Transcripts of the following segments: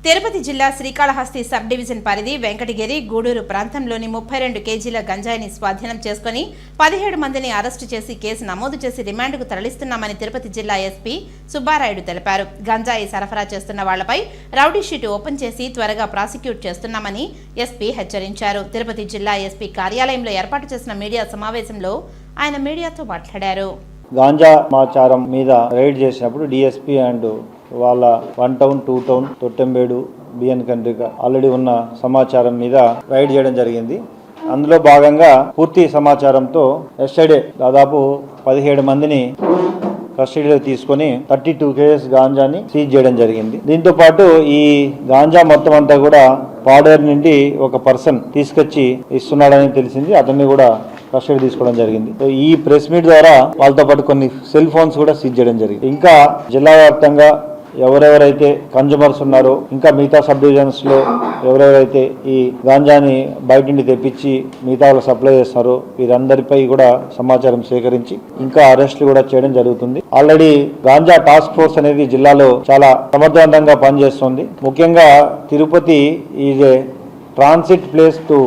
తిరుపతి జిల్లా Srikalahasti sub division పరిధి వెంకటగిరి గూడూరు ప్రాంతంలోని 32 కేజీల గంజాయిని స్వాధీనం చేసుకుని 17 మందిని అరెస్టు చేసి కేసు నమోదు చేసి రిమాండ్కు తరలిస్తున్నామని తిరుపతి జిల్లా ఎస్పీ సుబ్బారాయుడు తెలిపారు. గంజాయి సరఫరా చేస్తున్న వాళ్లపై రౌడీ షీట్ ఓపెన్ చేసి త్వరగా ప్రాసిక్యూట్ చేస్తున్నామని ఎస్పీ హెచ్చరించారు. తిరుపతి జిల్లా ఎస్పీ కార్యాలయంలో ఏర్పాటు చేసిన మీడియా సమావేశంలో ఆయన మీడియాతో మాట్లాడారు. గాంజా సమాచారం మీద రైడ్ చేసినప్పుడు డిఎస్పీ అండ్ వాళ్ళ 1 town 2 town తొట్టెంబేడు B N Kandrika already ఉన్న సమాచారం మీద రైడ్ చేయడం జరిగింది. అందులో భాగంగా పూర్తి సమాచారంతో ఎస్టర్డే దాదాపు 17 మందిని కస్టడీలో తీసుకొని 32 కేజెస్ గాంజాని సీజ్ చేయడం జరిగింది. దీంతో పాటు ఈ గాంజా మొత్తం అంతా కూడా పాడేరు నుండి ఒక పర్సన్ తీసుకొచ్చి ఇస్తున్నాడని తెలిసింది. అతన్ని కూడా కస్టడీ తీసుకోవడం జరిగింది. ఈ ప్రెస్ మీట్ ద్వారా వాళ్ళతో పాటు కొన్ని సెల్ ఫోన్స్ కూడా సీజ్ చేయడం జరిగింది. ఇంకా జిల్లా వ్యాప్తంగా ఎవరెవరైతే కన్జ్యూమర్స్ ఉన్నారో, ఇంకా మిగతా సబ్ డివిజన్స్ లో ఎవరెవరైతే ఈ గాంజాని బయట నుండి తెప్పించి మిగతా వాళ్ళు సప్లై చేస్తారో వీరందరిపై కూడా సమాచారం సేకరించి ఇంకా అరెస్టులు కూడా చేయడం జరుగుతుంది. ఆల్రెడీ గాంజా టాస్క్ ఫోర్స్ అనేది జిల్లాలో చాలా సమర్థవంతంగా పనిచేస్తుంది. ముఖ్యంగా Tirupati is a transit place to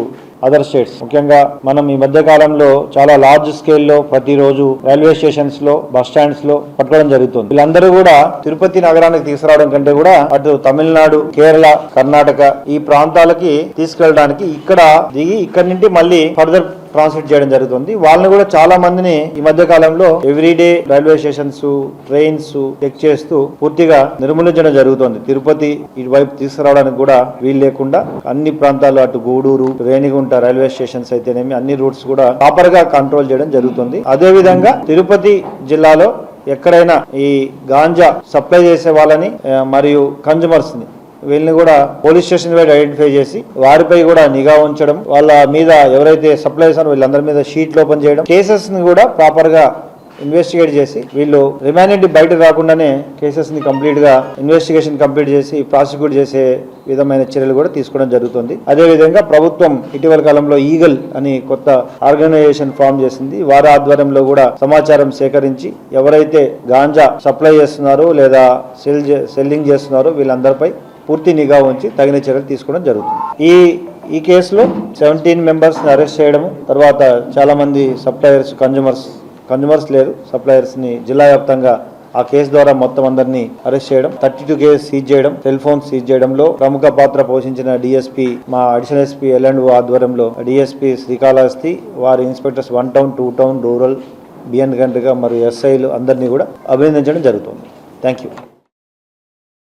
other states. ముఖ్యంగా మనం ఈ మధ్య కాలంలో చాలా లార్జ్ స్కేల్లో ప్రతిరోజు రైల్వే స్టేషన్స్ లో, బస్ స్టాండ్స్ లో పట్టుకోవడం జరుగుతుంది. వీళ్ళందరూ కూడా తిరుపతి నగరానికి తీసుకురావడం కంటే కూడా అటు తమిళనాడు, కేరళ, కర్ణాటక ఈ ప్రాంతాలకి తీసుకెళ్ళడానికి ఇక్కడ దిగి ఇక్కడి నుండి మళ్ళీ ఫర్దర్ ట్రాన్స్మిట్ చేయడం జరుగుతుంది. వాళ్ళని కూడా చాలా మందిని ఈ మధ్య కాలంలో everyday railway stations, trains check చేస్తూ పూర్తిగా నిర్మూలించడం జరుగుతుంది. తిరుపతి ఇటువైపు తీసుకురావడానికి కూడా వీలు లేకుండా అన్ని ప్రాంతాలు అటు గూడూరు, రేణిగుంట రైల్వే స్టేషన్స్ అయితేనేమి అన్ని రూట్స్ కూడా ప్రాపర్ గా కంట్రోల్ చేయడం జరుగుతుంది. అదే విధంగా తిరుపతి జిల్లాలో ఎక్కడైనా ఈ గాంజా సప్లై చేసే వాళ్ళని మరియు కన్జ్యూమర్స్ ని వీళ్ళని కూడా పోలీస్ స్టేషన్ వైడ్ ఐడెంటిఫై చేసి వారిపై కూడా నిఘా ఉంచడం, వాళ్ళ మీద ఎవరైతే సప్లై చేస్తారో వీళ్ళందరి మీద షీట్లు ఓపెన్ చేయడం, కేసెస్ ని కూడా ప్రాపర్ గా ఇన్వెస్టిగేట్ చేసి వీళ్ళు రిమాండ్ బయట రాకుండానే కేసెస్ ని కంప్లీట్ గా ఇన్వెస్టిగేషన్ కంప్లీట్ చేసి ప్రాసిక్యూట్ చేసే విధమైన చర్యలు కూడా తీసుకోవడం జరుగుతుంది. అదేవిధంగా ప్రభుత్వం ఇటీవల కాలంలో ఈగల్ అని కొత్త ఆర్గనైజేషన్ ఫామ్ చేసింది. వారి ఆధ్వర్యంలో కూడా సమాచారం సేకరించి ఎవరైతే గాంజా సప్లై చేస్తున్నారో లేదా సెల్లింగ్ చేస్తున్నారో వీళ్ళందరిపై పూర్తి నిఘా ఉంచి తగిన చర్యలు తీసుకోవడం జరుగుతుంది. ఈ కేసులో 17 మెంబర్స్ ని అరెస్ట్ చేయడము, తర్వాత చాలా మంది సప్లయర్స్, కన్జ్యూమర్స్ లేరు, సప్లయర్స్ ని జిల్లా వ్యాప్తంగా ఆ కేసు ద్వారా మొత్తం అందరినీ అరెస్ట్ చేయడం, 32 కేసు సీజ్ చేయడం, సెల్ ఫోన్ సీజ్ చేయడంలో ప్రముఖ పాత్ర పోషించిన డిఎస్పీ మా అడిషనల్ ఎస్పీ ఎల్ఎండ్ ఆధ్వర్యంలో డిఎస్పీ శ్రీకాళహస్తి, వారి inspectors 1 town 2 town rural BN Kandrika మరియు ఎస్ఐలు అందరినీ కూడా అభినందించడం జరుగుతుంది. Thank you.